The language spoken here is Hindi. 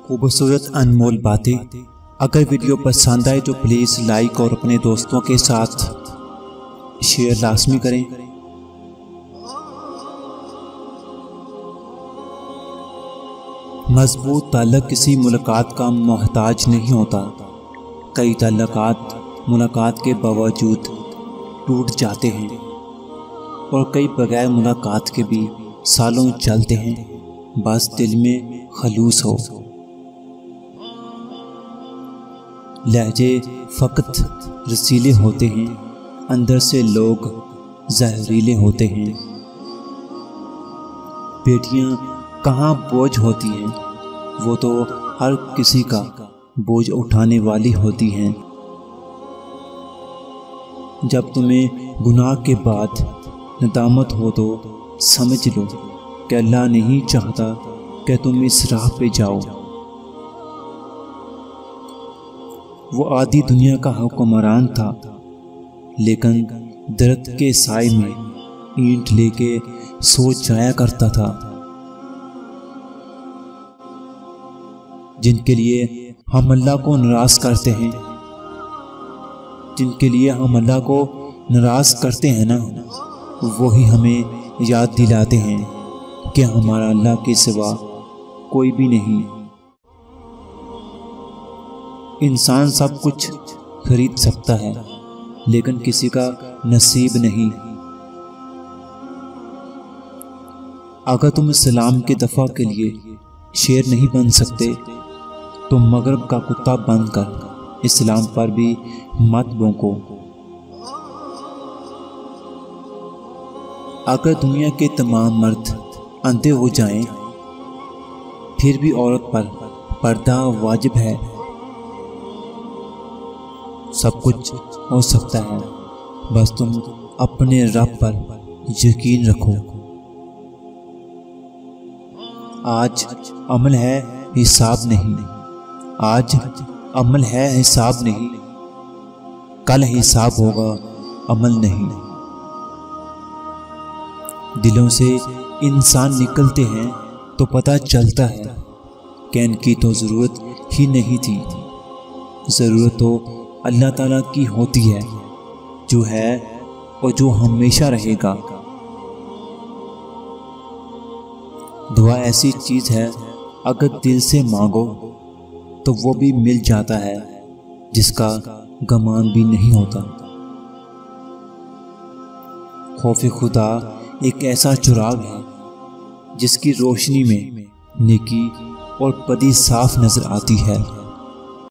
खूबसूरत अनमोल बातें। अगर वीडियो पसंद आए तो प्लीज़ लाइक और अपने दोस्तों के साथ शेयर लाजमी करें। मजबूत ताल्लुक किसी मुलाकात का मोहताज नहीं होता। कई ताल्लुकात मुलाकात के बावजूद टूट जाते हैं और कई बगैर मुलाकात के भी सालों चलते हैं, बस दिल में खलूस हो। लहजे फ़कत रसीले होते हैं, अंदर से लोग जहरीले होते हैं। बेटियां कहाँ बोझ होती हैं, वो तो हर किसी का बोझ उठाने वाली होती हैं। जब तुम्हें गुनाह के बाद नदामत हो तो समझ लो कि अल्लाह नहीं चाहता कि तुम इस राह पे जाओ। वो आधी दुनिया का हुक्मरान था, लेकिन दरख्त के साए में ईंट लेके सो जाया करता था। जिनके लिए हम अल्लाह को नाराज करते हैं, जिनके लिए हम अल्लाह को नाराज करते हैं ना, वही हमें याद दिलाते हैं कि हमारा अल्लाह के सिवा कोई भी नहीं। इंसान सब कुछ खरीद सकता है, लेकिन किसी का नसीब नहीं। अगर तुम इस्लाम के दफा के लिए शेर नहीं बन सकते तो मगरब का कुत्ता बनकर इस्लाम पर भी मत भौंको। अगर दुनिया के तमाम मर्द अंधे हो जाएं, फिर भी औरत पर पर्दा वाजिब है। सब कुछ हो सकता है, बस तुम अपने रब पर यकीन रखो। आज अमल है, हिसाब नहीं। आज अमल है, हिसाब नहीं। कल हिसाब होगा, अमल नहीं। दिलों से इंसान निकलते हैं तो पता चलता है कि इनकी तो ज़रूरत ही नहीं थी। ज़रूरत तो अल्लाह ताला की होती है, जो है और जो हमेशा रहेगा। दुआ ऐसी चीज़ है, अगर दिल से मांगो तो वो भी मिल जाता है, जिसका गमान भी नहीं होता। खौफ खुदा एक ऐसा चिराग है जिसकी रोशनी में नेकी और बदी साफ नजर आती है।